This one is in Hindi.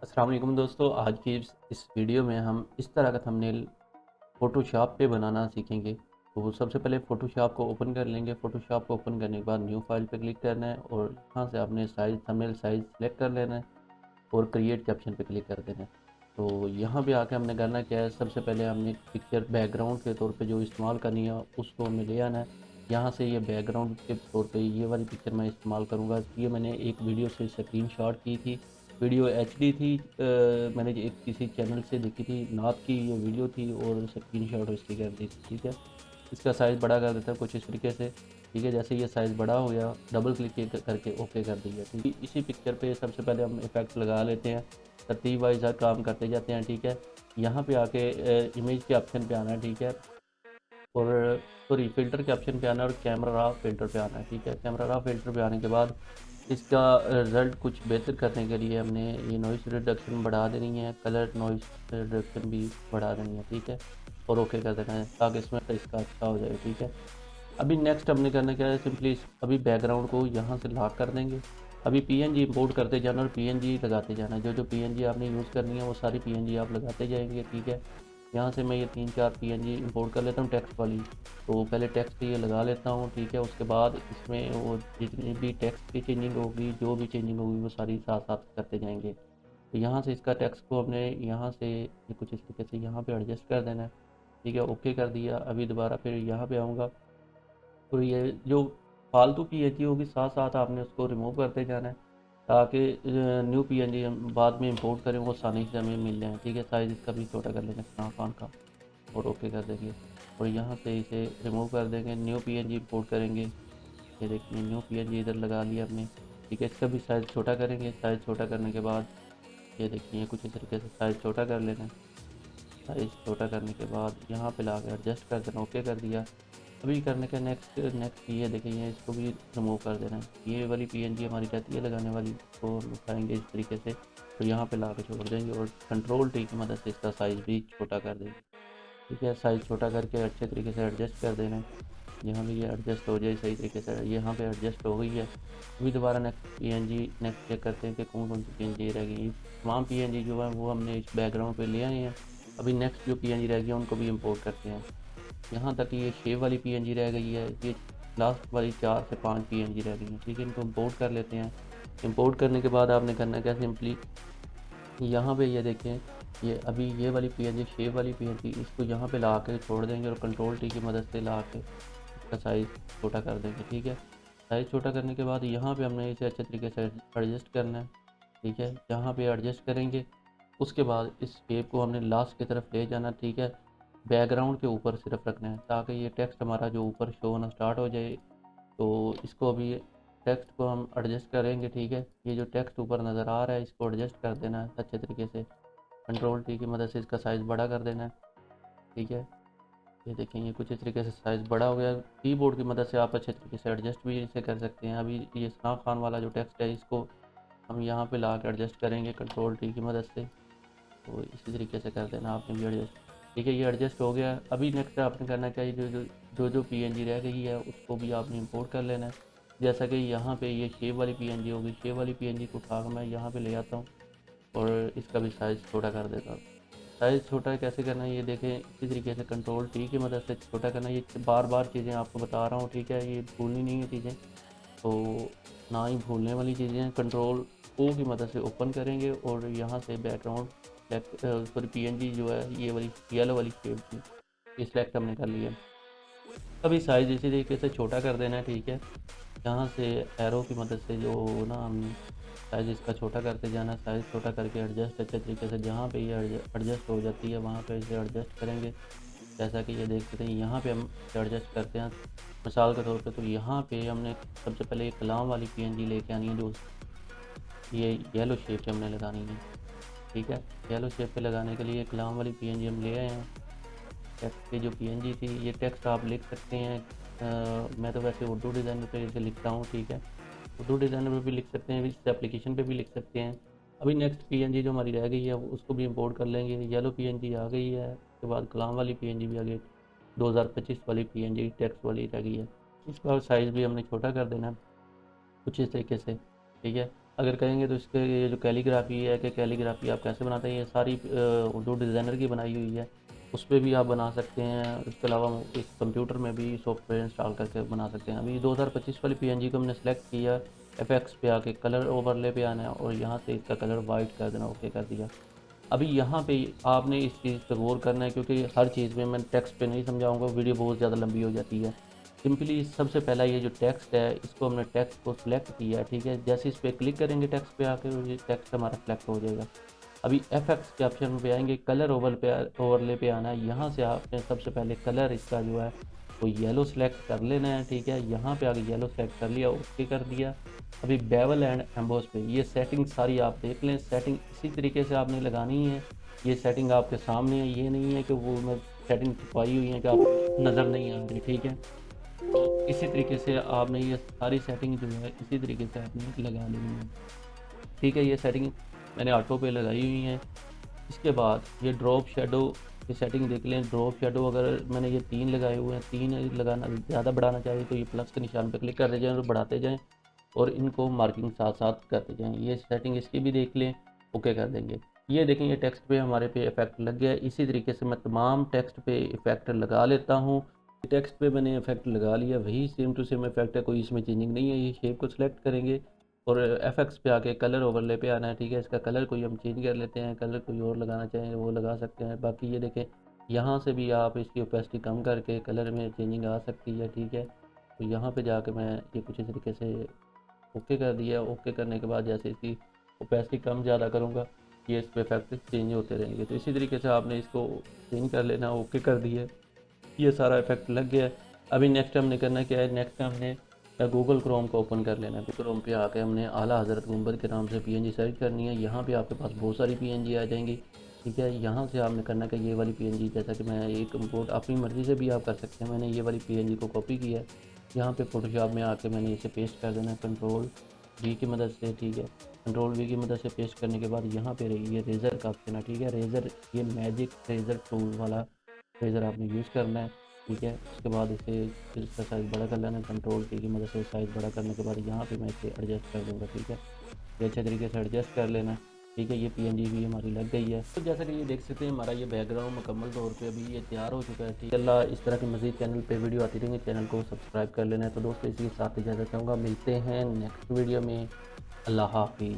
अस्सलाम वालेकुम दोस्तों, आज की इस वीडियो में हम इस तरह का थंबनेल फ़ोटोशॉप पे बनाना सीखेंगे। तो सबसे पहले फ़ोटोशॉप को ओपन कर लेंगे। फ़ोटोशॉप को ओपन करने के बाद न्यू फाइल पे क्लिक करना है और यहाँ से आपने साइज़ थंबनेल साइज़ सेलेक्ट कर लेना है और क्रिएट कैप्शन पे क्लिक कर देना है। तो यहाँ पे आके हमने करना क्या है, सबसे पहले हमने पिक्चर बैकग्राउंड के तौर पे जो इस्तेमाल करनी है उसको हमें ले आना है। यहाँ से ये बैकग्राउंड के तौर पे ये वाली पिक्चर मैं इस्तेमाल करूँगा। ये मैंने एक वीडियो से स्क्रीनशॉट की थी। वीडियो एचडी थी। मैंने एक किसी चैनल से देखी थी, नात की ये वीडियो थी और स्क्रीनशॉट उसकी कर दी थी। ठीक है, इसका साइज़ बड़ा कर देता है कुछ इस तरीके से। ठीक है, जैसे ये साइज़ बड़ा हो गया, डबल क्लिक करके ओके कर दिया। ठीक है, इसी पिक्चर पे सबसे पहले हम इफ़ेक्ट लगा लेते हैं, तरतीब वाइज हर काम करते जाते हैं। ठीक है, यहाँ पे आके इमेज के ऑप्शन पे आना है। ठीक है, और सॉरी फ़िल्टर के ऑप्शन पे आना है और कैमरा रॉ फ़िल्टर पे आना है। ठीक है, कैमरा रॉ फ़िल्टर पे आने के बाद इसका रिज़ल्ट कुछ बेहतर करने के लिए हमने ये नॉइज़ रिडक्शन बढ़ा देनी है, कलर नॉइज़ रिडक्शन भी बढ़ा देनी है। ठीक है, और ओके कर देना है ताकि इसमें इसका अच्छा हो जाए। ठीक है, अभी नेक्स्ट हमने करना क्या है, सिंपली अभी बैकग्राउंड को यहाँ से लॉक कर देंगे। अभी पीएनजी इंपोर्ट करते जाना और पीएनजी लगाते जाना। जो जो पीएनजी आपने यूज़ करनी है वो सारी पीएनजी आप लगाते जाएंगे। ठीक है, यहाँ से मैं ये 3-4 पीएनजी इंपोर्ट कर लेता हूँ टेक्स्ट वाली। तो पहले टेक्स्ट ये लगा लेता हूँ। ठीक है, उसके बाद इसमें वो जितनी भी टेक्स्ट की चेंजिंग होगी, जो भी चेंजिंग होगी वो सारी साथ साथ करते जाएंगे। तो यहाँ से इसका टेक्स्ट को हमने यहाँ से ये कुछ इस तरीके से यहाँ पे एडजस्ट कर देना है। ठीक है, ओके कर दिया। अभी दोबारा फिर यहाँ पे आऊँगा और ये जो फालतू पीएनजी होगी साथ साथ आपने उसको रिमूव करते जाना है ताकि न्यू पीएनजी हम बाद में इंपोर्ट करें वो आसानी से हमें मिल जाए। ठीक है, साइज़ इसका भी छोटा कर लेंगे खान का और ओके कर देंगे और यहाँ से इसे रिमूव कर देंगे, न्यू पीएनजी इंपोर्ट करेंगे। ये देखिए न्यू पीएनजी इधर लगा लिया हमने। ठीक है, इसका भी साइज़ छोटा करेंगे। साइज़ छोटा करने के बाद ये देखिए कुछ इस तरीके से साइज़ छोटा कर लेना है। साइज़ छोटा करने के बाद यहाँ पे ला के एडजस्ट कर देना, ओके कर दिया। अभी करने का नेक्स्ट नेक्स्ट ये देखिए इसको भी रिमूव कर देना है। ये वाली पीएनजी हमारी रहती है लगाने वाली, इसको हम उठाएंगे इस तरीके से तो यहाँ पे ला के छोड़ देंगे और कंट्रोल टी की मदद से इसका साइज़ भी छोटा कर देंगे। ठीक है, साइज़ छोटा करके अच्छे तरीके से एडजस्ट कर देना है। यहाँ भी ये एडजस्ट हो जाए सही तरीके से, यहाँ पे एडजस्ट हो गई है। अभी दोबारा नेक्स्ट पीएनजी नेक्स्ट चेक करते हैं कि कौन कौन सी पीएनजी रह गई। तमाम पीएनजी जो है वो हमने इस बैकग्राउंड पे ले आए हैं। अभी नेक्स्ट जो पीएनजी रह गई है उनको भी इम्पोर्ट करते हैं। यहाँ तक ये शेप वाली पीएनजी रह गई है, ये लास्ट वाली 4 से 5 पीएनजी रह गई हैं। ठीक है, इनको इम्पोर्ट कर लेते हैं। इम्पोर्ट करने के बाद आपने करना क्या, सिंपली यहाँ पे ये देखें, ये अभी ये वाली पीएनजी शेप वाली पीएनजी इसको यहाँ पे ला के छोड़ देंगे और कंट्रोल टी की मदद से ला के इसका साइज़ छोटा कर देंगे। ठीक है, साइज़ छोटा करने के बाद यहाँ पे हमने इसे अच्छे तरीके से एडजस्ट करना है। ठीक है, यहाँ पे एडजस्ट करेंगे। उसके बाद इस शेप को हमने लास्ट की तरफ ले जाना। ठीक है, बैकग्राउंड के ऊपर सिर्फ रखना है ताकि ये टेक्स्ट हमारा जो ऊपर शो होना स्टार्ट हो जाए। तो इसको अभी टेक्स्ट को हम एडजस्ट करेंगे। ठीक है, ये जो टेक्स्ट ऊपर नज़र आ रहा है इसको एडजस्ट कर देना है अच्छे तरीके से। कंट्रोल टी की मदद से इसका साइज़ बड़ा कर देना है। ठीक है, ये देखें ये कुछ इस तरीके से साइज़ बड़ा हो गया। कीबोर्ड की मदद से आप अच्छे तरीके से एडजस्ट भी इसे कर सकते हैं। अभी ये सना खान वाला जो टेक्स्ट है इसको हम यहाँ पे ला के एडजस्ट करेंगे कंट्रोल टी की मदद से। तो इसी तरीके से कर देना आपने भी एडजस्ट। ठीक है, ये एडजस्ट हो गया। अभी नेक्स्ट आपने करना चाहिए जो पीएनजी रह गई है उसको भी आपने इंपोर्ट कर लेना है। जैसा कि यहाँ पे ये शेप वाली पीएनजी होगी, शेप वाली पीएनजी को उठा कर मैं यहाँ पे ले आता हूँ और इसका भी साइज़ छोटा कर देता हूँ। साइज़ छोटा कैसे करना है ये देखें, इसी तरीके से कंट्रोल टी की मदद से छोटा करना है। ये बार बार चीज़ें आपको बता रहा हूँ। ठीक है, ये भूलनी नहीं है चीज़ें, तो ना ही भूलने वाली चीज़ें हैं। कंट्रोल ओ की मदद से ओपन करेंगे और यहाँ से बैकग्राउंड सॉरी पीएनजी जो है ये वाली येलो वाली शेप की ये सिलेक्ट हमने कर लिया। अभी साइज़ इसी तरीके से छोटा कर देना है। ठीक है, यहाँ से एरो की मदद से जो ना हम साइज़ इसका छोटा करते जाना, साइज़ छोटा करके एडजस्ट अच्छे तरीके से जहाँ पे ये एडजस्ट हो जाती है वहाँ पे इसे एडजस्ट करेंगे। जैसा कि ये देख सकते हैं यहाँ पे हम एडजस्ट करते हैं मिसाल के तौर पे। तो यहाँ पे हमने सबसे पहले ये कलाम वाली पीएनजी लेके आनी है जो ये येलो शेप पे हमने लगानी है। ठीक है, येलो शेप पे लगाने के लिए कलाम वाली पीएनजी हम ले आए हैं। टेक्स्ट की जो पीएनजी थी ये टेक्स्ट आप लिख सकते हैं। मैं तो वैसे उर्दू डिज़ाइनर पे इसे लिखता हूँ। ठीक है, उर्दू डिज़ाइनर पे भी लिख सकते हैं, इस एप्लीकेशन पे भी लिख सकते हैं। अभी नेक्स्ट पीएनजी जो हमारी रह गई है उसको भी इंपोर्ट कर लेंगे। येलो पीएनजी आ गई है, उसके बाद कलाम वाली पीएनजी भी आ गई। 2025 वाली पीएनजी टेक्स्ट वाली रह गई है, इसका साइज़ भी हमने छोटा कर देना है कुछ इस तरीके से। ठीक है, अगर कहेंगे तो इसके ये जो कैलीग्राफी है कि कैलीग्राफी आप कैसे बनाते हैं, ये सारी उर्दू डिज़ाइनर की बनाई हुई है, उस पे भी आप बना सकते हैं। इसके अलावा इस कंप्यूटर में भी सॉफ्टवेयर इंस्टॉल करके बना सकते हैं। अभी 2025 वाली पीएनजी को हमने सेलेक्ट किया, एफएक्स पे आके कलर ओवरले पे आना है और यहाँ से इसका कलर वाइट कर देना, ओके कर दिया। अभी यहाँ पे आपने इस चीज़ पे गौर करना है, क्योंकि हर चीज़ में मैं टेक्स्ट पे नहीं समझाऊंगा, वीडियो बहुत ज़्यादा लंबी हो जाती है। सिंपली सबसे पहला ये जो टेक्स्ट है, इसको हमने टेक्स्ट को सिलेक्ट किया, ठीक है। जैसे इस पर क्लिक करेंगे टेक्स्ट पे आके, ये टेक्स्ट हमारा सिलेक्ट हो जाएगा। अभी एफएक्स के ऑप्शन पे आएंगे, कलर ओवरले पे आना है। यहाँ से आपने सबसे पहले कलर इसका जो है वो येलो सेलेक्ट कर लेना है, ठीक है। यहाँ पे आगे येलो सेलेक्ट कर लिया, ओके कर दिया। अभी बेवल एंड एम्बोस पे ये सेटिंग सारी आप देख लें, सेटिंग इसी तरीके से आपने लगानी है। ये सेटिंग आपके सामने है, ये नहीं है कि वो मैं सेटिंग छुपाई हुई है कि आप नज़र नहीं आ रही, ठीक है। तो इसी तरीके से आपने ये सारी सेटिंग जो है इसी तरीके से आपने लगा लेनी है, ठीक है। ये सेटिंग मैंने ऑटो पे लगाई हुई है। इसके बाद ये ड्रॉप शेडो की सेटिंग देख लें। ड्रॉप शेडो अगर मैंने ये 3 लगाए हुए हैं, 3 लगाना, ज़्यादा बढ़ाना चाहिए तो ये प्लस के निशान पर क्लिक करते जाएँ और बढ़ाते जाएँ, और इनको मार्किंग साथ साथ करते जाएँ। ये सेटिंग इसकी भी देख लें, ओके कर देंगे। ये देखें, ये टेक्स्ट पे हमारे पे इफेक्ट लग गया है। इसी तरीके से मैं तमाम टेक्स्ट पे इफेक्ट लगा लेता हूँ। टेक्स्ट पे मैंने इफेक्ट लगा लिया, वही सेम टू सेम इफेक्ट है, कोई इसमें चेंजिंग नहीं है। ये शेप को सिलेक्ट करेंगे और एफएक्स पे आके कलर ओवरले पे आना है, ठीक है। इसका कलर कोई हम चेंज कर लेते हैं, कलर कोई और लगाना चाहें वो लगा सकते हैं। बाकी ये देखें, यहाँ से भी आप इसकी ओपेसिटी कम करके कलर में चेंजिंग आ सकती है, ठीक है। तो यहाँ पे जाके मैं ये कुछ इस तरीके से ओके कर दिया। ओके करने के बाद जैसे इसकी ओपेसिटी कम ज़्यादा करूँगा, ये इस पे इफेक्ट चेंज होते रहेंगे। तो इसी तरीके से आपने इसको चेंज कर लेना। ओके कर दिया, ये सारा इफेक्ट लग गया है। अभी नेक्स्ट हमने करना क्या है, नेक्स्ट हमने गूगल क्रोम को ओपन कर लेना है। गूगल क्रोम पे आके हमने आला हज़रत गुंबद के नाम से पीएनजी सर्च करनी है। यहाँ पे आपके पास बहुत सारी पीएनजी आ जाएंगी, ठीक है। यहाँ से आपने करना कि ये वाली पीएनजी, जैसा कि मैं एक इंपोर्ट अपनी मर्ज़ी से भी आप कर सकते हैं, मैंने ये वाली पीएनजी को कॉपी किया है। यहाँ पे फोटोशॉप में आके मैंने इसे पेस्ट कर देना है कंट्रोल वी की मदद से, ठीक है। कंट्रोल वी की मदद से पेस्ट करने के बाद यहाँ पे ये रेज़र का ऑप्शन है, ठीक है। रेज़र, ये मैजिक रेज़र टूल वाला रेज़र आपने यूज़ करना है, ठीक है। उसके बाद इसे इसका साइज़ बड़ा कर लेना है, कंट्रोल की मदद से साइज़ बड़ा करने के बाद यहाँ पे मैं इसे एडजस्ट कर दूँगा, ठीक है। ये अच्छे तरीके से एडजस्ट कर लेना है, ठीक है। ये पीएनजी भी हमारी लग गई है। तो जैसा कि ये देख सकते हैं, हमारा ये बैकग्राउंड मुकम्मल तौर पे अभी ये तैयार हो चुका है, ठीक है। अल्लाह, इस तरह की मज़ीद चैनल पे वीडियो आती रहेंगे, चैनल को सब्सक्राइब कर लेना है। तो दोस्तों, इसी के साथ इजाज़त चाहूँगा, मिलते हैं नेक्स्ट वीडियो में। अल्लाह हाफिज़।